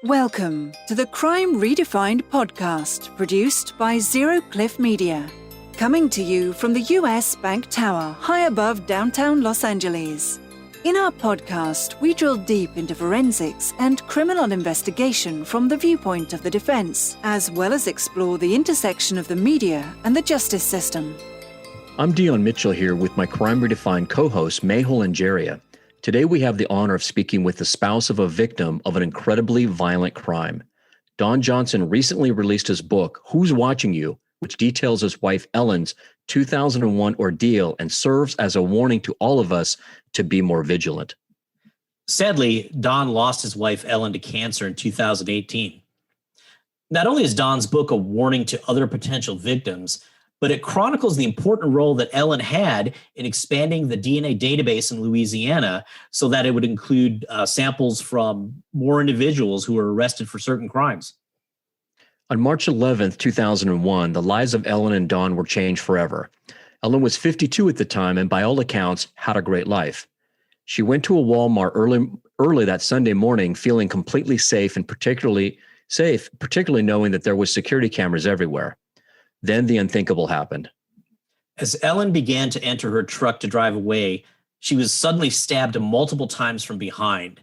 Welcome to the Crime Redefined podcast, produced by Zero Cliff Media. Coming to you from the US Bank Tower, high above downtown Los Angeles. In our podcast, we drill deep into forensics and criminal investigation from the viewpoint of the defense, as well as explore the intersection of the media and the justice system. I'm Dion Mitchell here with my Crime Redefined co-host, Mehul and Anjaria. Today we have the honor of speaking with the spouse of a victim of an incredibly violent crime. Don Johnson recently released his book, Who's Watching You?, which details his wife Ellen's 2001 ordeal and serves as a warning to all of us to be more vigilant. Sadly, Don lost his wife Ellen to cancer in 2018. Not only is Don's book a warning to other potential victims, but it chronicles the important role that Ellen had in expanding the DNA database in Louisiana so that it would include samples from more individuals who were arrested for certain crimes. On March 11th, 2001, the lives of Ellen and Don were changed forever. Ellen was 52 at the time and by all accounts had a great life. She went to a Walmart early that Sunday morning feeling completely safe and particularly knowing that there was security cameras everywhere. Then the unthinkable happened. As Ellen began to enter her truck to drive away, she was suddenly stabbed multiple times from behind.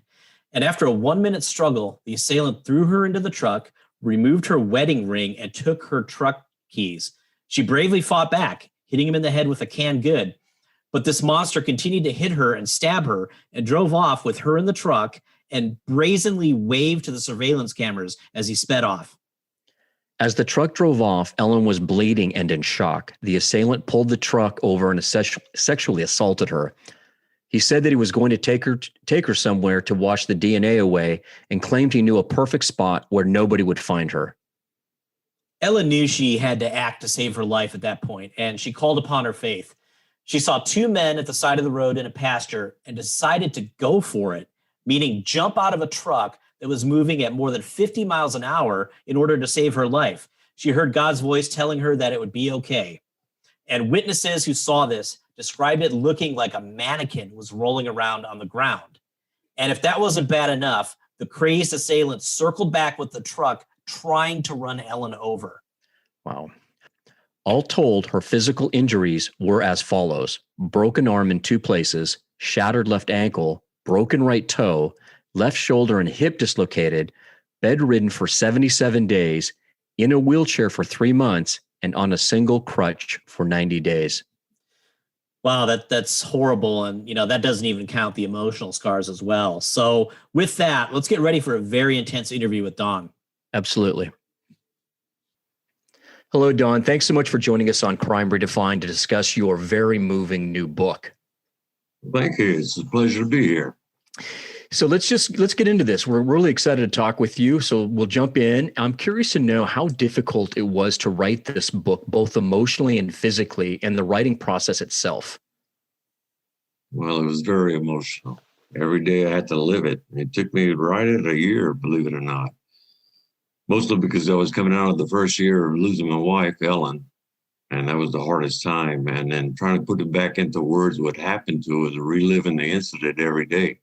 And after a 1-minute struggle, the assailant threw her into the truck, removed her wedding ring, and took her truck keys. She bravely fought back, hitting him in the head with a canned good. But this monster continued to hit her and stab her and drove off with her in the truck and brazenly waved to the surveillance cameras as he sped off. As the truck drove off, Ellen was bleeding and in shock. The assailant pulled the truck over and sexually assaulted her. He said that he was going to take her somewhere to wash the DNA away and claimed he knew a perfect spot where nobody would find her. Ellen knew she had to act to save her life at that point, and she called upon her faith. She saw two men at the side of the road in a pasture and decided to go for it, meaning jump out of a truck that was moving at more than 50 miles an hour in order to save her life. She heard God's voice telling her that it would be okay. And witnesses who saw this described it looking like a mannequin was rolling around on the ground. And if that wasn't bad enough, the crazed assailant circled back with the truck, trying to run Ellen over. Wow. All told, her physical injuries were as follows: broken arm in 2 places, shattered left ankle, broken right toe, left shoulder and hip dislocated, bedridden for 77 days, in a wheelchair for 3 months, and on a single crutch for 90 days. Wow, that's horrible. And, that doesn't even count the emotional scars as well. So with that, let's get ready for a very intense interview with Don. Absolutely. Hello, Don. Thanks so much for joining us on Crime Redefined to discuss your very moving new book. Thank you. It's a pleasure to be here. So let's get into this. We're really excited to talk with you. So we'll jump in. I'm curious to know how difficult it was to write this book, both emotionally and physically, and the writing process itself. Well, it was very emotional. Every day I had to live it. It took me right at a year, believe it or not. Mostly because I was coming out of the first year of losing my wife, Ellen. And that was the hardest time. And then trying to put it back into words, what happened to us, reliving the incident every day.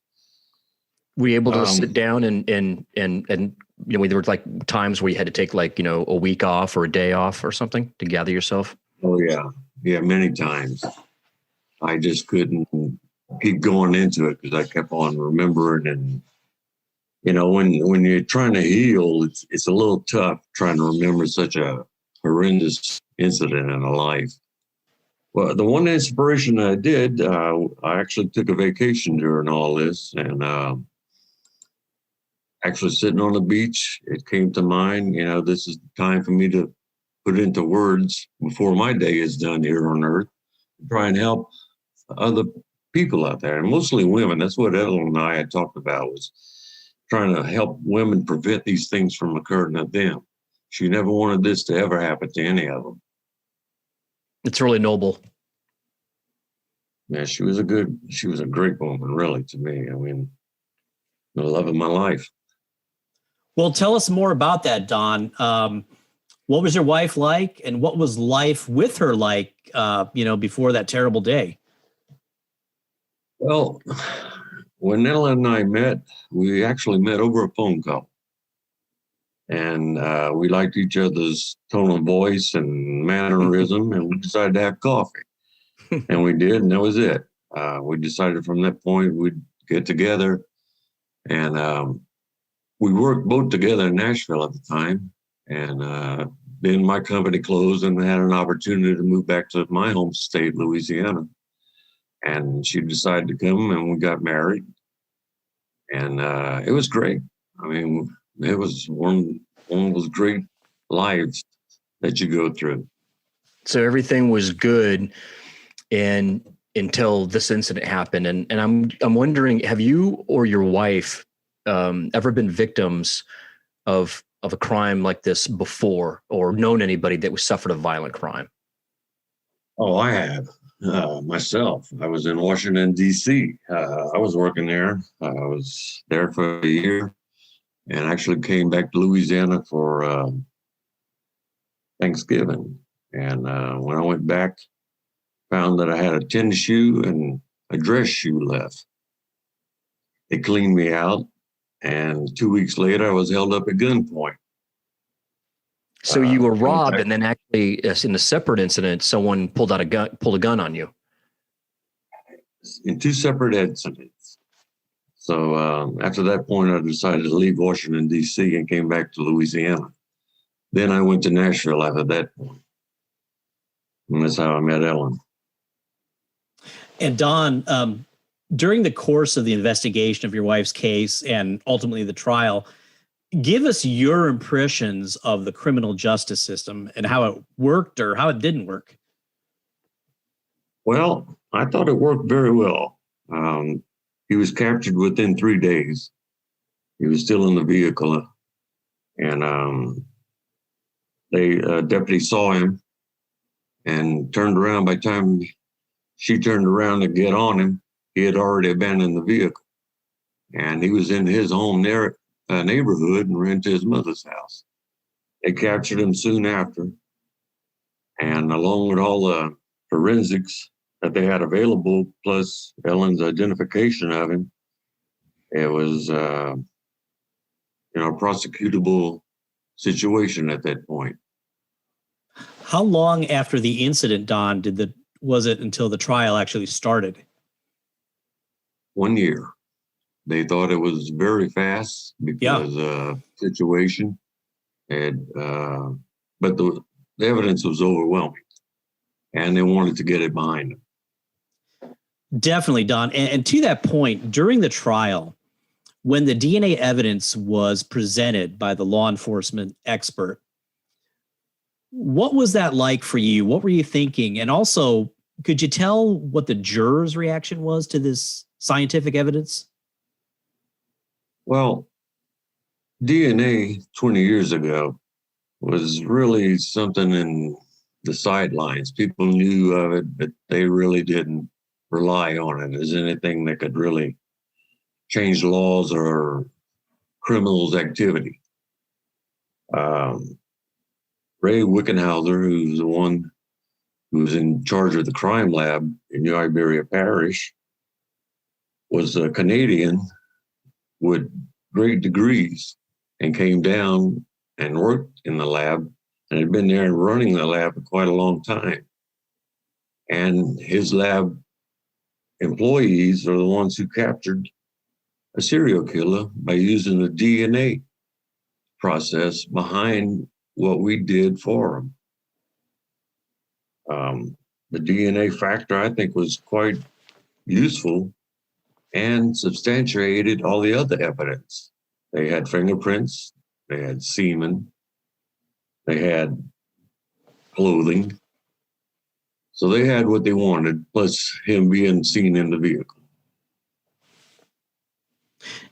Were you able to sit down and there were like times where you had to take a week off or a day off or something to gather yourself? Oh yeah. Yeah. Many times I just couldn't keep going into it because I kept on remembering. And, when you're trying to heal, it's a little tough trying to remember such a horrendous incident in a life. Well, the one inspiration I did, I actually took a vacation during all this and, actually sitting on the beach, it came to mind, this is the time for me to put into words before my day is done here on earth, try and help other people out there, and mostly women. That's what Ellen and I had talked about, was trying to help women prevent these things from occurring to them. She never wanted this to ever happen to any of them. It's really noble. Yeah, she was a great woman, really, to me. I mean, the love of my life. Well, tell us more about that, Don. What was your wife like, and what was life with her like, before that terrible day? Well, when Ellen and I met, we actually met over a phone call. And we liked each other's tone of voice and mannerism, and we decided to have coffee. And we did, and that was it. We decided from that point we'd get together, and we worked both together in Nashville at the time. And then my company closed, and I had an opportunity to move back to my home state, Louisiana. And she decided to come, and we got married. And it was great. I mean, it was one of those great lives that you go through. So everything was good and until this incident happened. And I'm wondering, have you or your wife ever been victims of a crime like this before, or known anybody that was suffered a violent crime? Oh, I have. Myself. I was in Washington, D.C. I was working there. I was there for a year and actually came back to Louisiana for Thanksgiving. And when I went back, found that I had a tennis shoe and a dress shoe left. They cleaned me out, and 2 weeks later, I was held up at gunpoint. So you were robbed, and then actually, in a separate incident, someone pulled a gun on you. In two separate incidents. So after that point, I decided to leave Washington, D.C. and came back to Louisiana. Then I went to Nashville after that point. And that's how I met Ellen. And Don, during the course of the investigation of your wife's case and ultimately the trial, give us your impressions of the criminal justice system and how it worked or how it didn't work. Well, I thought it worked very well. He was captured within 3 days. He was still in the vehicle, and deputy saw him and turned around. By the time she turned around to get on him, he had already abandoned the vehicle, and he was in his home neighborhood and ran to his mother's house. They captured him soon after, and along with all the forensics that they had available, plus Ellen's identification of him, it was a prosecutable situation at that point. How long after the incident, Don, was it until the trial actually started? 1 year. They thought it was very fast because situation, and but the evidence was overwhelming, and they wanted to get it behind them. Definitely, Don. And to that point, during the trial, when the DNA evidence was presented by the law enforcement expert, what was that like for you? What were you thinking? And also, could you tell what the jurors' reaction was to this scientific evidence? Well, DNA 20 years ago was really something in the sidelines. People knew of it, but they really didn't rely on it as anything that could really change laws or criminals' activity. Ray Wickenhauser, who's the one who was in charge of the crime lab in New Iberia Parish, was a Canadian with great degrees and came down and worked in the lab and had been there and running the lab for quite a long time. And his lab employees are the ones who captured a serial killer by using the DNA process behind what we did for him. The DNA factor, I think, was quite useful and substantiated all the other evidence. They had fingerprints, they had semen, they had clothing. So they had what they wanted, plus him being seen in the vehicle.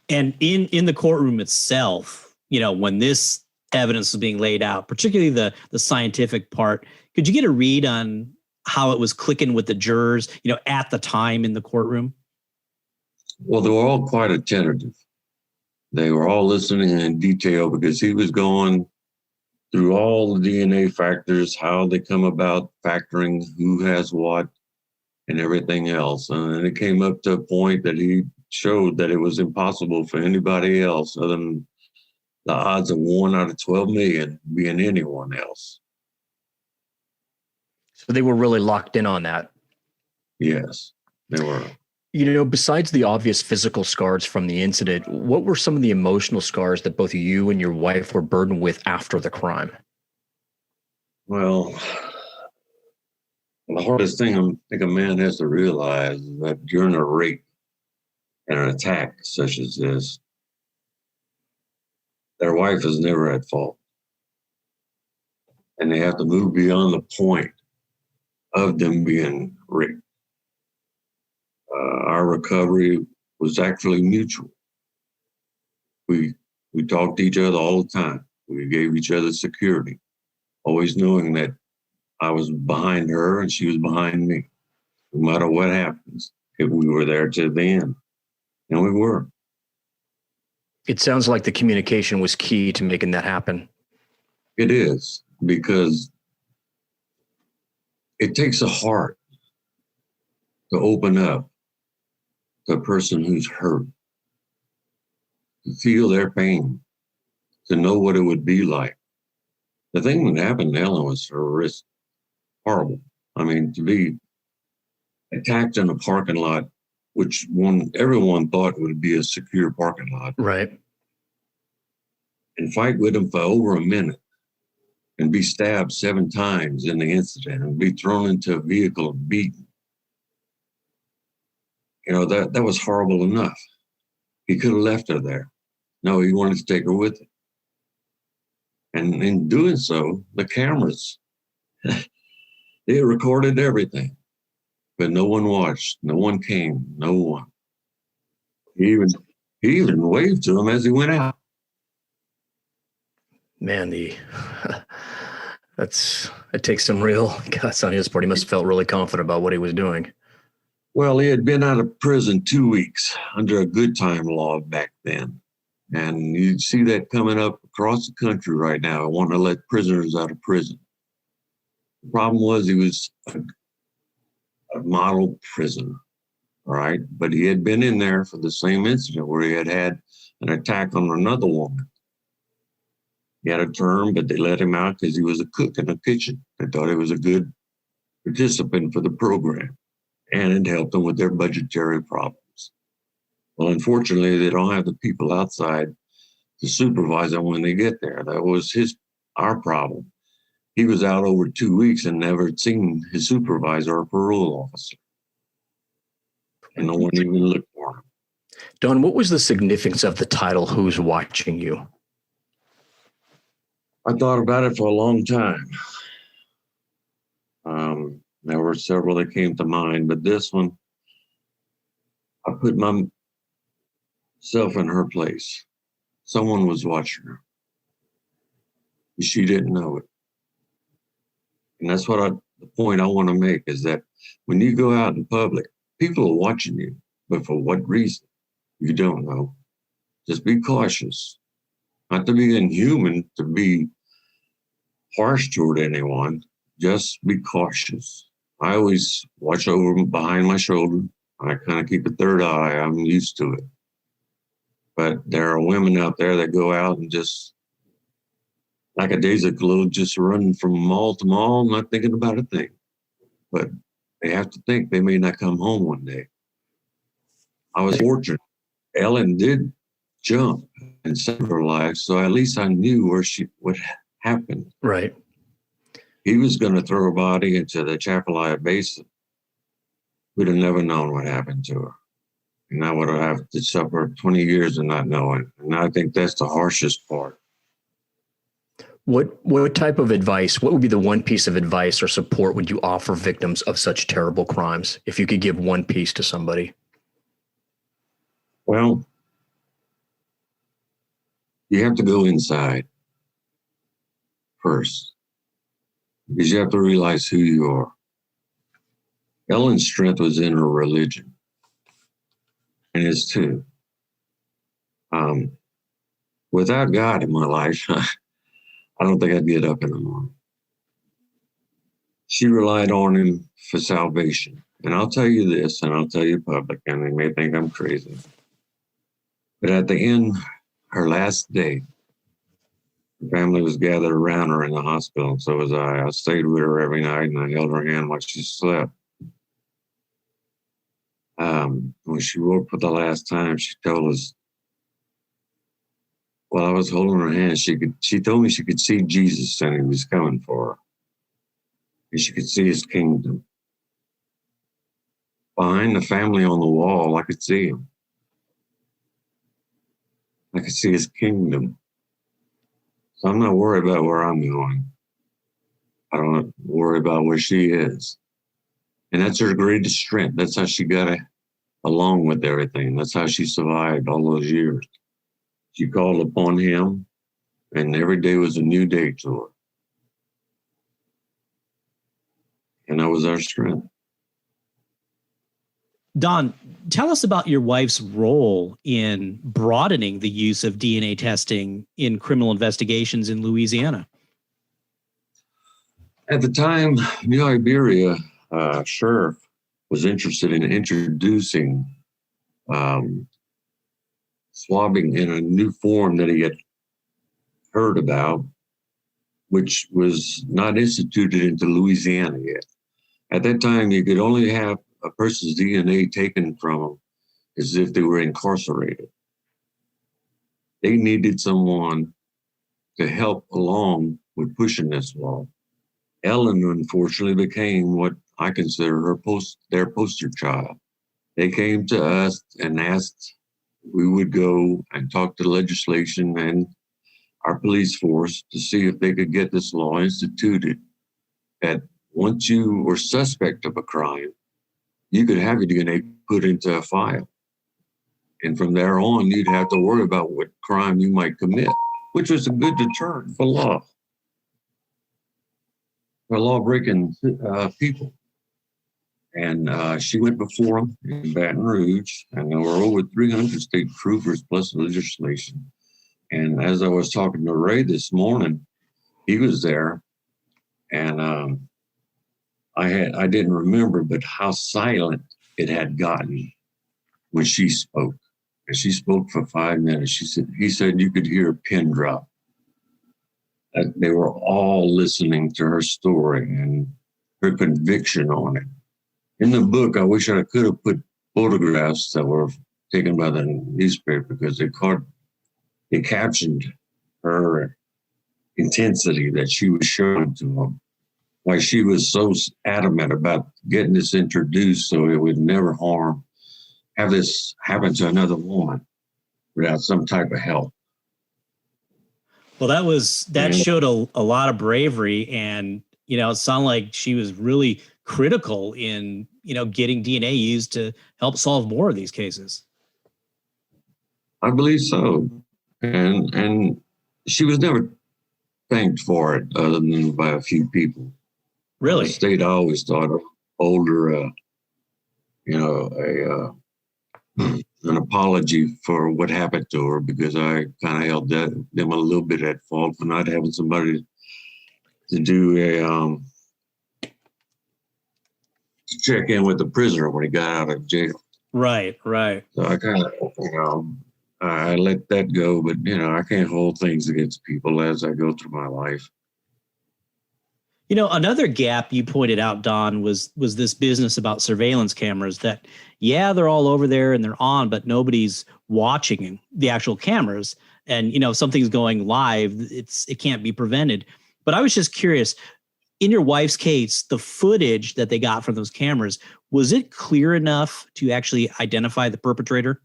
And in the courtroom itself, when this evidence was being laid out, particularly the scientific part, could you get a read on how it was clicking with the jurors, at the time in the courtroom? Well, they were all quite attentive. They were all listening in detail because he was going through all the DNA factors, how they come about factoring, who has what, and everything else. And then it came up to a point that he showed that it was impossible for anybody else other than the odds of 1 out of 12 million being anyone else. So they were really locked in on that. Yes, they were. Besides the obvious physical scars from the incident, what were some of the emotional scars that both you and your wife were burdened with after the crime? Well, the hardest thing I think a man has to realize is that during a rape and an attack such as this, their wife is never at fault. And they have to move beyond the point of them being raped. Our recovery was actually mutual. We talked to each other all the time. We gave each other security, always knowing that I was behind her and she was behind me. No matter what happens, if we were there to the end. And we were. It sounds like the communication was key to making that happen. It is, because it takes a heart to open up to a person who's hurt, to feel their pain, to know what it would be like. The thing that happened to Ellen was horrible. I mean, to be attacked in a parking lot, which everyone thought would be a secure parking lot. Right. And fight with them for over a minute and be stabbed 7 times in the incident and be thrown into a vehicle and beaten. That was horrible enough. He could have left her there. No, he wanted to take her with him. And in doing so, the cameras, they recorded everything. But no one watched. No one came. No one. He even waved to him as he went out. Man, it takes some real guts on his part. He must have felt really confident about what he was doing. Well, he had been out of prison 2 weeks under a good time law back then. And you see that coming up across the country right now, wanting to let prisoners out of prison. The problem was he was a model prisoner, right? But he had been in there for the same incident where he had an attack on another woman. He had a term, but they let him out because he was a cook in the kitchen. They thought he was a good participant for the program, and it helped them with their budgetary problems. Well, unfortunately, they don't have the people outside to supervise them when they get there. That was our problem. He was out over 2 weeks and never seen his supervisor or parole officer. And no one even looked for him. Don, what was the significance of the title, Who's Watching You? I thought about it for a long time. There were several that came to mind, but this one, I put myself in her place. Someone was watching her. She didn't know it. And that's the point I want to make is that when you go out in public, people are watching you, but for what reason? You don't know. Just be cautious. Not to be inhuman, to be harsh toward anyone. Just be cautious. I always watch over behind my shoulder. I kind of keep a third eye. I'm used to it. But there are women out there that go out and just, like a daisy-glow, just running from mall to mall, not thinking about a thing. But they have to think they may not come home one day. I was fortunate. Ellen did jump and save her life, so at least I knew what happened. Right. He was going to throw her body into the Chapelaya Basin. We'd have never known what happened to her. And I would have to suffer 20 years of not knowing. And I think that's the harshest part. What type of advice, what would be the one piece of advice or support would you offer victims of such terrible crimes, if you could give one piece to somebody? Well, you have to go inside first, because you have to realize who you are. Ellen's strength was in her religion, and his too. Without God in my life, I don't think I'd get up in the morning. She relied on him for salvation. And I'll tell you this, and I'll tell you public, and they may think I'm crazy. But at the end, her last day, The family was gathered around her in the hospital, and so was I. I stayed with her every night, and I held her hand while she slept. When she woke for the last time, she told us, while I was holding her hand, she told me she could see Jesus and he was coming for her. And she could see his kingdom. Behind the family on the wall, I could see him. I could see his kingdom. So I'm not worried about where I'm going. I don't worry about where she is. And that's her greatest strength. That's how she got along with everything. That's how she survived all those years. She called upon him, and every day was a new day to her. And that was our strength. Don, tell us about your wife's role in broadening the use of DNA testing in criminal investigations in Louisiana. At the time, the Anjaria sheriff was interested in introducing swabbing in a new form that he had heard about, which was not instituted into Louisiana yet. At that time, you could only have a person's DNA taken from them as if they were incarcerated. They needed someone to help along with pushing this law. Ellen, unfortunately, became what I consider their poster child. They came to us and asked we would go and talk to legislation and our police force to see if they could get this law instituted, that once you were suspect of a crime, you could have your DNA put into a file. And from there on, you'd have to worry about what crime you might commit, which was a good deterrent for law-breaking people. And she went before them in Baton Rouge, and there were over 300 state troopers plus legislation. And as I was talking to Ray this morning, he was there, and I didn't remember, but how silent it had gotten when she spoke. And she spoke for 5 minutes. He said you could hear a pin drop. They were all listening to her story and her conviction on it. In the book, I wish I could have put photographs that were taken by the newspaper, because they captioned her intensity that she was showing to them. Why she was so adamant about getting this introduced so it would never have this happen to another woman without some type of help. Well, that showed a lot of bravery, and it sounded like she was really critical in getting DNA used to help solve more of these cases. I believe so, and she was never thanked for it, other than by a few people. Really, the state I always thought older, an apology for what happened to her, because I kind of held them a little bit at fault for not having somebody to do to check in with the prisoner when he got out of jail. Right. So I kind of, I let that go, but I can't hold things against people as I go through my life. Another gap you pointed out, Don, was this business about surveillance cameras that, they're all over there and they're on, but nobody's watching the actual cameras. And, if something's going live, it can't be prevented. But I was just curious, in your wife's case, the footage that they got from those cameras, was it clear enough to actually identify the perpetrator?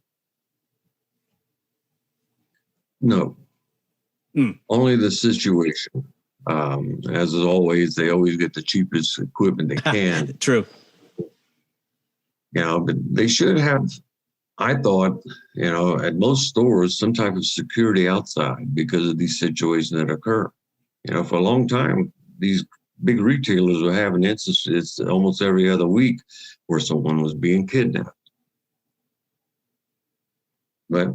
No. Only the situation. As always, they always get the cheapest equipment they can. True. But they should have, I thought, at most stores, some type of security outside because of these situations that occur. For a long time, these big retailers were having instances almost every other week where someone was being kidnapped. But,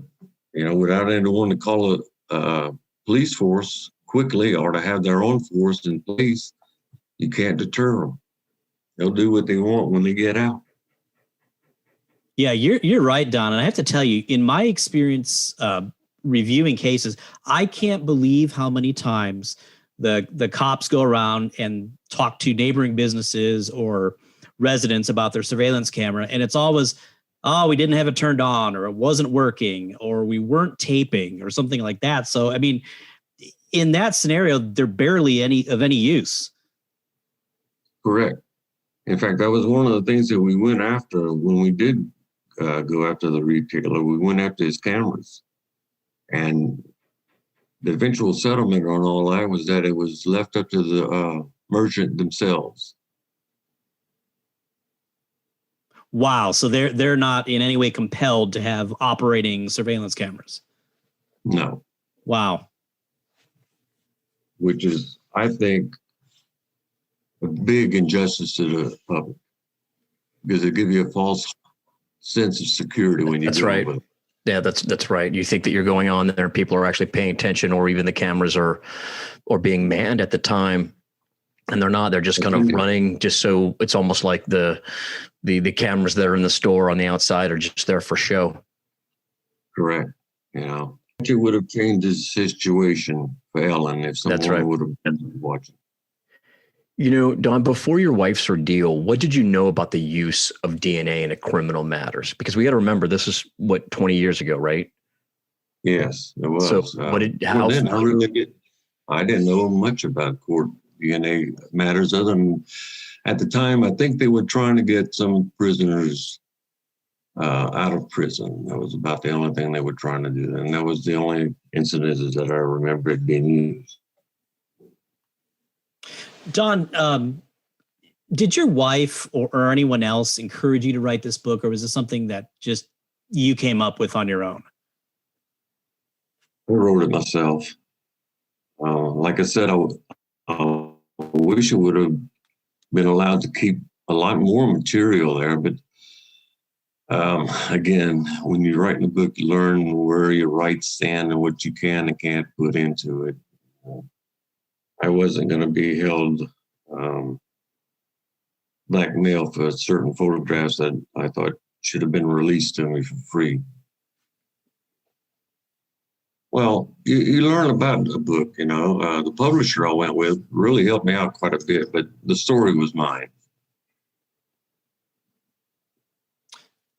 without anyone to call a police force quickly or to have their own force in place, you can't deter them. They'll do what they want when they get out. Yeah, you're right, Don. And I have to tell you, in my experience reviewing cases, I can't believe how many times the cops go around and talk to neighboring businesses or residents about their surveillance camera. And it's always, oh, we didn't have it turned on, or it wasn't working, or we weren't taping, or something like that. So, I mean, in that scenario, they're barely of any use. Correct. In fact, that was one of the things that we went after when we did go after the retailer. We went after his cameras. And the eventual settlement on all that was that it was left up to the merchant themselves. Wow. So they're not in any way compelled to have operating surveillance cameras? No. Wow. Which is, I think, a big injustice to the public, because it gives you a false sense of security when you That's do right. it. Yeah, that's right. You think that you're going on there and people are actually paying attention, or even the cameras are being manned at the time, and they're not. They're just kind of running, just so it's almost like the cameras that are in the store on the outside are just there for show. Correct. You know, it would have changed the situation for Ellen if someone would have been watching. You know, Don, before your wife's ordeal, what did you know about the use of DNA in a criminal matters? Because we got to remember, this is 20 years ago, right? Yes, it was. So I didn't know much about court DNA matters, other than at the time, I think they were trying to get some prisoners out of prison. That was about the only thing they were trying to do. And that was the only incidences that I remember it being used. Don, did your wife or anyone else encourage you to write this book, or was this something that just you came up with on your own? I wrote it myself. Like I said, I wish I would have been allowed to keep a lot more material there. But again, when you're writing a book, you learn where your rights stand and what you can and can't put into it. I wasn't going to be held blackmail for certain photographs that I thought should have been released to me for free. Well, you learn about a book, you know. The publisher I went with really helped me out quite a bit, but the story was mine.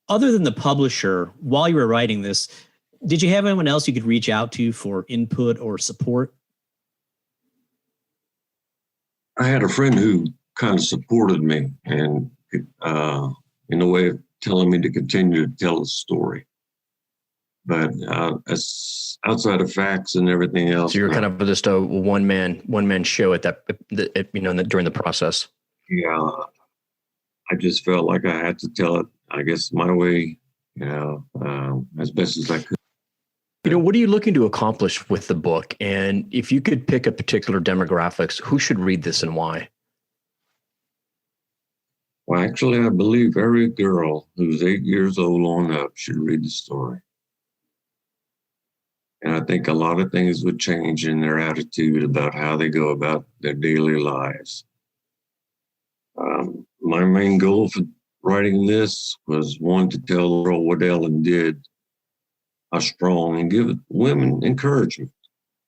Other than the publisher, while you were writing this, did you have anyone else you could reach out to for input or support? I had a friend who kind of supported me and in a way of telling me to continue to tell the story. But as outside of facts and everything else. So you're kind of just a one man show at during the process. Yeah, I just felt like I had to tell it, I guess, my way, as best as I could. You know, what are you looking to accomplish with the book? And if you could pick a particular demographics, who should read this and why? Well, actually, I believe every girl who's 8 years old on up should read the story. And I think a lot of things would change in their attitude about how they go about their daily lives. My main goal for writing this was, one, to tell the world what Ellen did, how strong, and give women encouragement.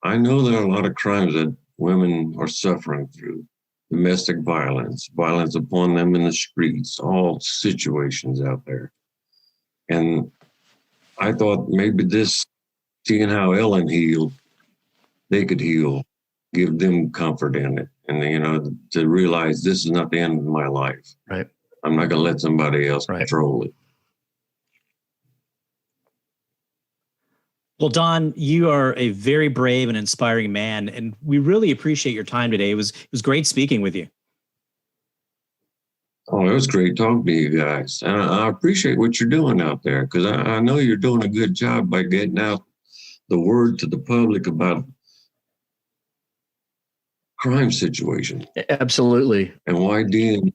I know there are a lot of crimes that women are suffering through. Domestic violence, violence upon them in the streets, all situations out there. And I thought maybe this, seeing how Ellen healed, they could heal, give them comfort in it. And, to realize this is not the end of my life. Right. I'm not going to let somebody else control it. Well, Don, you are a very brave and inspiring man, and we really appreciate your time today. It was great speaking with you. Oh, it was great talking to you guys. And I appreciate what you're doing out there, because I know you're doing a good job by getting out the word to the public about crime situations. Absolutely. And why DNA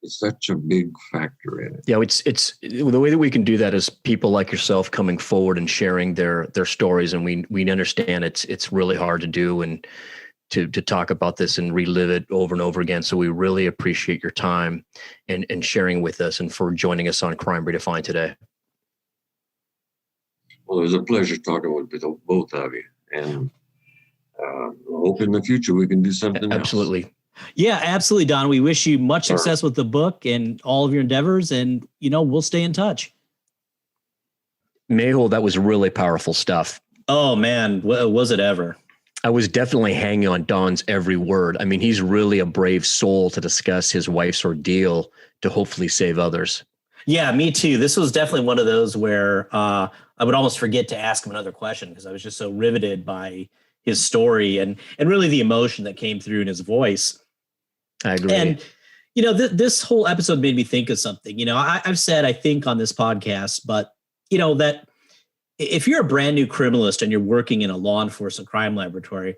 is such a big factor in it. Yeah, it's the way that we can do that is people like yourself coming forward and sharing their stories, and we understand it's really hard to do and to talk about this and relive it over and over again. So we really appreciate your time and sharing with us, and for joining us on Crime Redefined today. Well, it was a pleasure talking with both of you. And I hope in the future we can do something else. Absolutely. Yeah, absolutely, Don. We wish you much success with the book and all of your endeavors. And, we'll stay in touch. Mehul, that was really powerful stuff. Oh, man. Was it ever? I was definitely hanging on Don's every word. I mean, he's really a brave soul to discuss his wife's ordeal to hopefully save others. Yeah, me too. This was definitely one of those where I would almost forget to ask him another question because I was just so riveted by his story and really the emotion that came through in his voice. I agree. And, this whole episode made me think of something. I've said, I think on this podcast, but, that if you're a brand new criminalist and you're working in a law enforcement crime laboratory,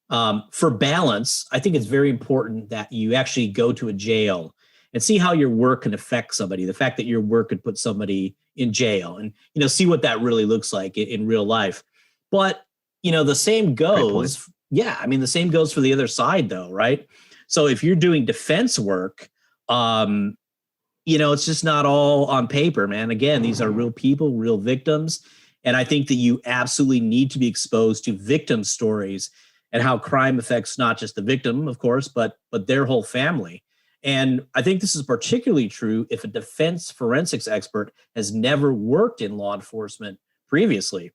for balance, I think it's very important that you actually go to a jail and see how your work can affect somebody. The fact that your work could put somebody in jail and, see what that really looks like in real life. But, the same goes. Yeah. I mean, the same goes for the other side though. Right. So if you're doing defense work, it's just not all on paper, man. Again, these are real people, real victims. And I think that you absolutely need to be exposed to victim stories and how crime affects not just the victim, of course, but their whole family. And I think this is particularly true if a defense forensics expert has never worked in law enforcement previously.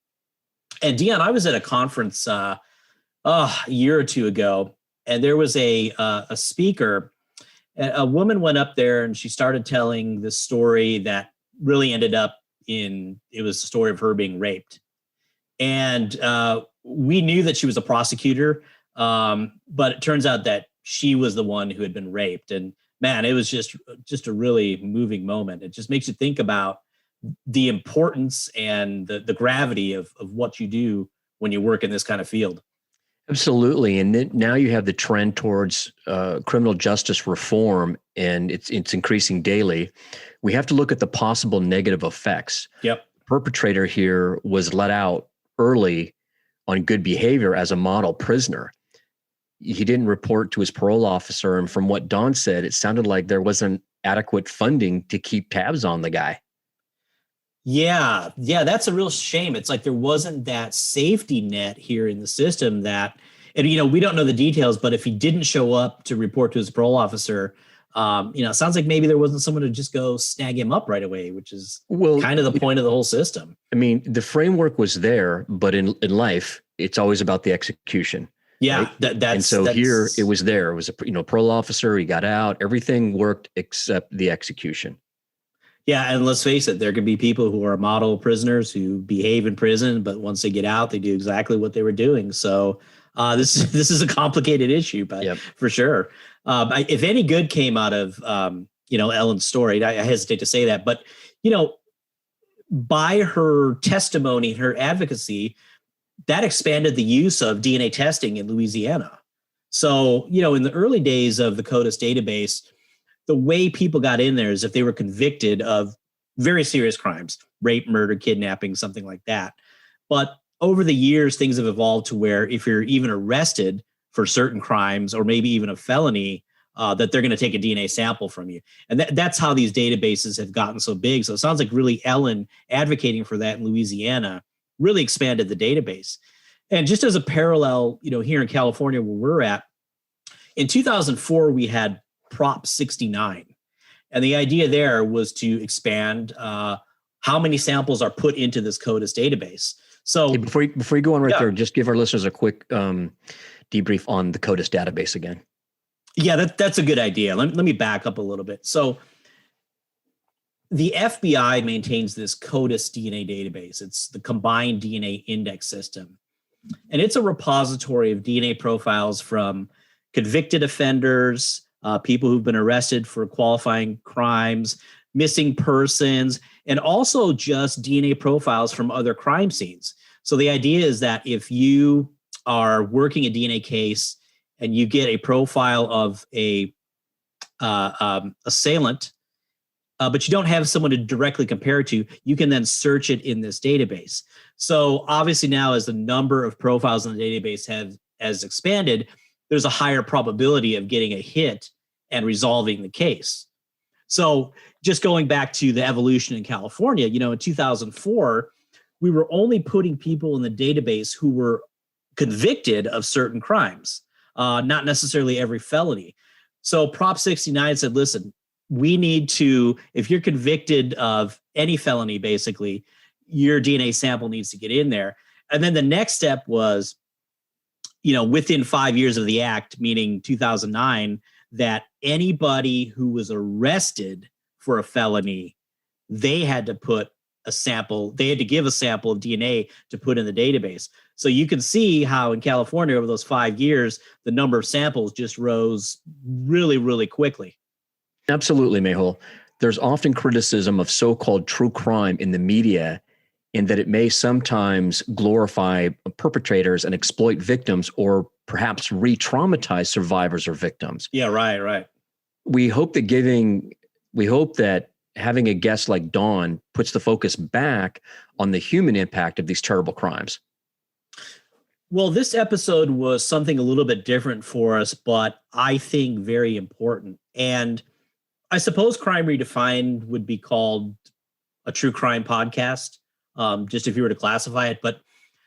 And Dion, I was at a conference a year or two ago, and there was a speaker. A woman went up there and she started telling this story that really ended up it was the story of her being raped. And we knew that she was a prosecutor, but it turns out that she was the one who had been raped. And man, it was just a really moving moment. It just makes you think about the importance and the gravity of what you do when you work in this kind of field. Absolutely. And then now you have the trend towards criminal justice reform, and it's increasing daily. We have to look at the possible negative effects. Yep. The perpetrator here was let out early on good behavior as a model prisoner. He didn't report to his parole officer. And from what Don said, it sounded like there wasn't adequate funding to keep tabs on the guy. Yeah, that's a real shame. It's like there wasn't that safety net here in the system that, and we don't know the details, but if he didn't show up to report to his parole officer, it sounds like maybe there wasn't someone to just go snag him up right away, which is kind of the point of the whole system. I mean, the framework was there, but in life, it's always about the execution. Yeah, right? That's here it was there. It was a parole officer. He got out. Everything worked except the execution. Yeah, and let's face it, there could be people who are model prisoners who behave in prison, but once they get out, they do exactly what they were doing. So this is a complicated issue, but for sure. If any good came out of Ellen's story, I hesitate to say that, but by her testimony and her advocacy, that expanded the use of DNA testing in Louisiana. So in the early days of the CODIS database, the way people got in there is if they were convicted of very serious crimes, rape, murder, kidnapping, something like that. But over the years, things have evolved to where if you're even arrested for certain crimes or maybe even a felony, that they're going to take a DNA sample from you. And that's how these databases have gotten so big. So it sounds like really Ellen advocating for that in Louisiana really expanded the database. And just as a parallel, here in California where we're at, in 2004, we had Prop 69. And the idea there was to expand how many samples are put into this CODIS database. So hey, before you go on there, just give our listeners a quick debrief on the CODIS database again. Yeah, that's a good idea. Let me back up a little bit. So the FBI maintains this CODIS DNA database. It's the Combined DNA Index System. And it's a repository of DNA profiles from convicted offenders, people who've been arrested for qualifying crimes, missing persons, and also just DNA profiles from other crime scenes. So the idea is that if you are working a DNA case and you get a profile of a assailant, but you don't have someone to directly compare it to, you can then search it in this database. So obviously now as the number of profiles in the database has expanded, there's a higher probability of getting a hit and resolving the case. So just going back to the evolution in California, in 2004, we were only putting people in the database who were convicted of certain crimes, not necessarily every felony. So Prop 69 said, listen, we need to, if you're convicted of any felony, basically, your DNA sample needs to get in there. And then the next step was, within 5 years of the act, meaning 2009, that anybody who was arrested for a felony, they had to put a sample, they had to give a sample of DNA to put in the database. So you can see how in California over those 5 years, the number of samples just rose really, really quickly. Absolutely, Mehul. There's often criticism of so-called true crime in the media in that it may sometimes glorify perpetrators and exploit victims or perhaps re-traumatize survivors or victims. Yeah, right. We hope that having a guest like Dawn puts the focus back on the human impact of these terrible crimes. Well, this episode was something a little bit different for us, but I think very important. And I suppose Crime Redefined would be called a true crime podcast, just if you were to classify it. But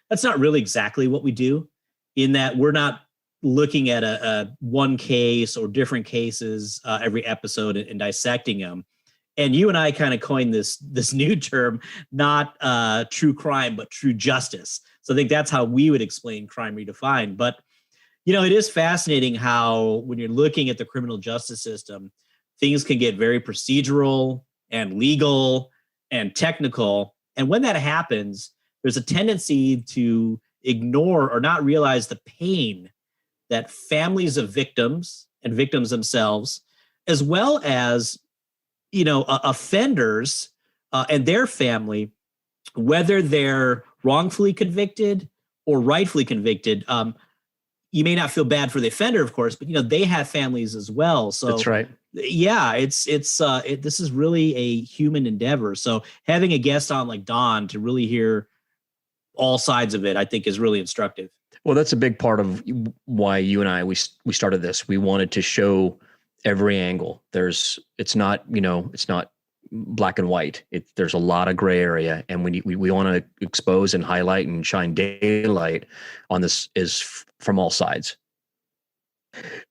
that's not really exactly what we do, in that we're not looking at a one case or different cases every episode and dissecting them. And you and I kind of coined this new term, not true crime, but true justice. So I think that's how we would explain Crime Redefined. But, it is fascinating how when you're looking at the criminal justice system, things can get very procedural and legal and technical. And when that happens, there's a tendency to ignore or not realize the pain that families of victims and victims themselves, as well as offenders and their family, whether they're wrongfully convicted or rightfully convicted. You may not feel bad for the offender, of course, but they have families as well. So that's right. Yeah, this is really a human endeavor. So having a guest on like Dawn to really hear all sides of it, I think, is really instructive. Well, that's a big part of why you and I we started this. We wanted to show every angle. It's not black and white. There's a lot of gray area, and we want to expose and highlight and shine daylight on this is from all sides.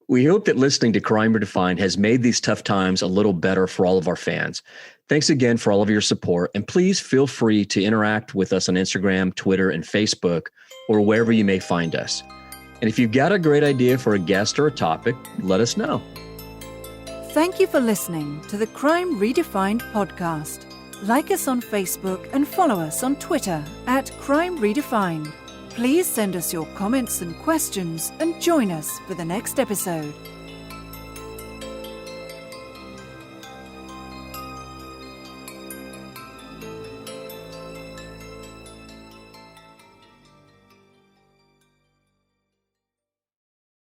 We hope that listening to Crime Redefined has made these tough times a little better for all of our fans. Thanks again for all of your support, and please feel free to interact with us on Instagram, Twitter, and Facebook, or wherever you may find us. And if you've got a great idea for a guest or a topic, let us know. Thank you for listening to the Crime Redefined podcast. Like us on Facebook and follow us on Twitter at Crime Redefined. Please send us your comments and questions and join us for the next episode.